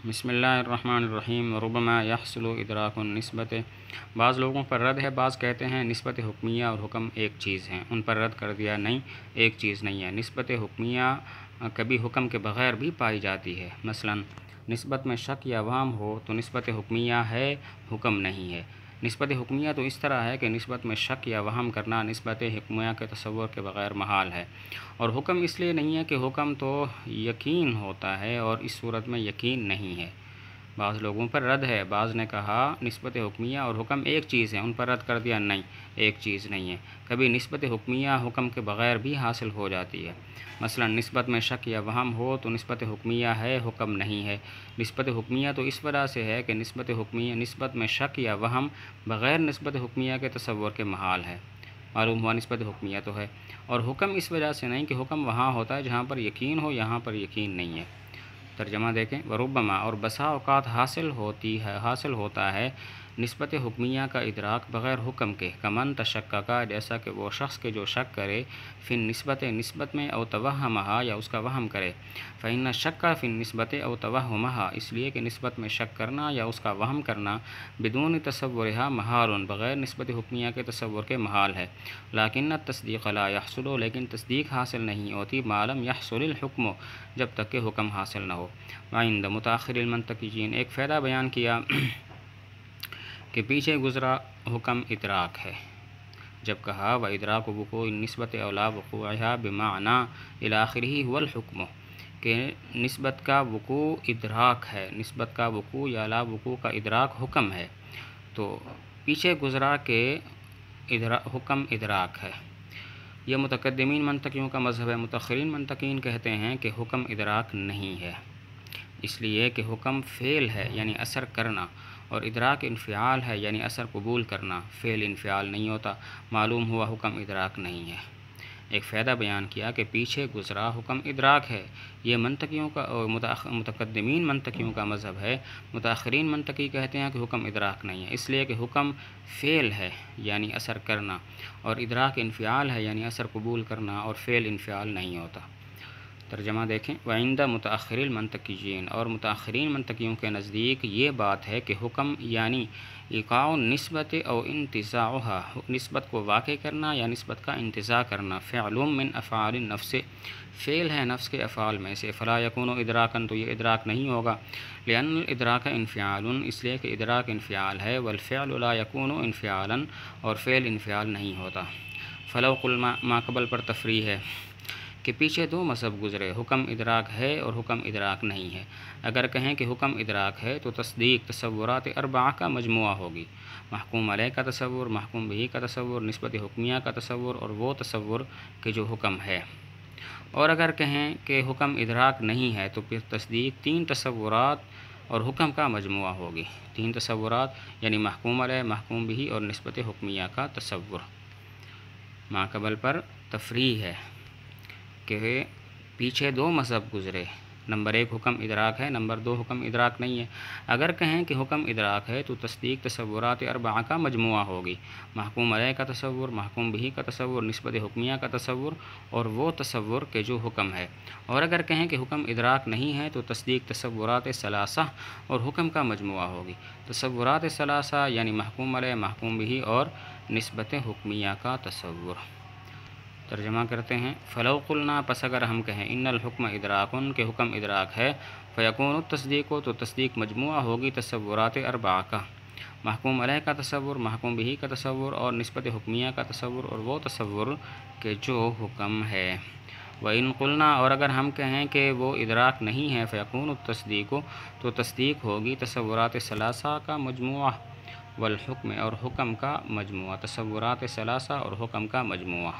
بسم اللہ الرحمن الرحیم ربما یحصل ادراک النسبت۔ بعض لوگوں پر رد ہے، بعض کہتے ہیں نسبت حکمیہ اور حکم ایک چیز ہیں، ان پر رد کر دیا نہیں، ایک چیز نہیں ہے۔ نسبت حکمیہ کبھی حکم کے بغیر بھی پائی جاتی ہے، مثلا نسبت میں شک یا وہم ہو تو نسبت حکمیہ ہے، حکم نہیں ہے۔ نسبت حکمیہ تو اس طرح ہے کہ نسبت میں شک یا وہم کرنا نسبت حکمیہ کے تصور کے بغیر محال ہے، اور حکم اس لیے نہیں ہے کہ حکم تو یقین ہوتا ہے اور اس صورت میں یقین نہیں ہے۔ بعض لوگوں پر رد ہے، بعض نے کہا نسبت حکمیہ اور حکم ایک چیز ہے، ان پر رد کر دیا نہیں، ایک چیز نہیں ہے۔ کبھی نسبت حکمیہ حکم کے بغیر بھی حاصل ہو جاتی ہے، مثلا نسبت میں شک یا وہم ہو تو نسبت حکمیہ ہے، حکم نہیں ہے۔ نسبت حکمیہ تو اس وجہ سے ہے کہ نسبت میں شک یا وہم بغیر نسبت حکمیہ کے تصور کے محال ہے، معلوم ہوا نسبت حکمیہ تو ہے، اور حکم اس وجہ سے نہیں کہ حکم وہاں ہوتا ہے جہاں پر یقین ہو، یہاں پر یقین نہیں ہے۔ ترجمہ دیکھیں، وربما اور بسا اوقات حاصل ہوتا ہے نسبت حکمیہ کا ادراک بغیر حکم کے، کمن تشککا جیسا کہ وہ شخص کے جو شک کرے، فی نسبت میں او توہمہا یا اس کا وہم کرے، فإن الشک فی النسبت او توہمہا اس لیے کہ نسبت میں شک کرنا یا اس کا وہم کرنا بدون تصورہا محال بغیر نسبت حکمیہ کے تصور کے محال ہے، لیکن التصدیق لا یحصل لیکن تصدیق حاصل نہیں ہوتی ما لم یحصل الحکم جب تک کہ حکم حاصل نہ ہو۔ وعند متاخر المنطقیین ایک فائدہ بیان کیا کہ پیچھے گزرا حکم ادراک ہے، جب کہا و ادراک وقوع النسبت اولا وقوعها بمعنی الی آخرہ هو الحکم، کہ نسبت کا وقوع ادراک ہے، نسبت کا وقوع یا لا وقوع کا ادراک حکم ہے، تو پیچھے گزرا کہ حکم ادراک ہے۔ یہ متقدمین منطقیوں کا مذہب ہے۔ متأخرین منطقیین کہتے ہیں کہ حکم ادراک نہیں ہے، اس لیے کہ حکم فعل ہے یعنی اثر کرنا، اور ادراک انفعال ہے یعنی اثر قبول کرنا، فعل انفعال نہیں ہوتا، معلوم ہوا حکم ادراک نہیں ہے۔ ایک فائدہ بیان کیا کہ پیچھے گزرا حکم ادراک ہے، یہ منطقیوں کا متقدمین منطقیوں کا مذہب ہے۔ متأخرین منطقی کہتے ہیں کہ حکم ادراک نہیں ہے، اس لیے کہ حکم فعل ہے یعنی اثر کرنا، اور ادراک انفعال ہے یعنی اثر قبول کرنا، اور فعل انفعال نہیں ہوتا۔ ترجمہ دیکھیں، وعند متأخر المنطقیین اور متأخرین منطقیوں کے نزدیک یہ بات ہے کہ حکم یعنی ایقاع النسبت او انتزاعها، نسبت کو واقع کرنا یا نسبت کا انتزاع کرنا، فعل من افعال النفس، فعل ہے نفس کے افعال میں سے، فلا یکون ادراکا تو یہ ادراک نہیں ہوگا، لأن الادراک انفعال اس لیے کہ ادراک انفعال ہے، والفعل لا یکون انفعالا اور فعل انفعال نہیں ہوتا۔ فلو قل ما قبل پر تفریح ہے کہ پیچھے دو مذہب گزرے، حکم ادراک ہے اور حکم ادراک نہیں ہے۔ اگر کہیں کہ حکم ادراک ہے تو تصدیق تصورات اربعہ کا مجموعہ ہوگی، محکوم علیہ کا تصور، محکوم بہ کا تصور، نسبت حکمیہ کا تصور اور وہ تصور کہ جو حکم ہے۔ اور اگر کہیں کہ حکم ادراک نہیں ہے تو پھر تصدیق تین تصورات اور حکم کا مجموعہ ہوگی، تین تصورات یعنی محکوم علیہ، محکوم بہ اور نسبت حکمیہ کا تصور۔ ما قبل پر تفریح ہے کہ پیچھے دو مذہب گزرے، نمبر ایک حکم ادراک ہے، نمبر دو حکم ادراک نہیں ہے۔ اگر کہیں کہ حکم ادراک ہے تو تصدیق تصورات اربعہ کا مجموعہ ہوگی، محکوم علیہ کا تصور، محکوم بہ کا تصور، نسبت حکمیہ کا تصور اور وہ تصور کہ جو حکم ہے۔ اور اگر کہیں کہ حکم ادراک نہیں ہے تو تصدیق تصورات ثلاثہ اور حکم کا مجموعہ ہوگی، تصورات ثلاثہ یعنی محکوم علیہ، محکوم بہ اور نسبت حکمیہ کا تصور۔ ترجمہ کرتے ہیں، فلو قلنا پس اگر ہم کہیں ان الحکم ادراکن کہ حکم ادراک ہے، فیکون التصدیق تو تصدیق مجموعہ ہوگی تصورات اربعہ کا، محکوم علیہ کا تصور، محکوم بہ کا تصور اور نسبت حکمیہ کا تصور اور وہ تصور کہ جو حکم ہے۔ وَإِن قلنا اور اگر ہم کہیں کہ وہ ادراک نہیں ہے، فیکون التصدیق تو تصدیق ہوگی تصورات ثلاثہ کا مجموعہ، والحکم اور حکم کا مجموعہ، تصورات ثلاثہ اور حکم کا مجموعہ۔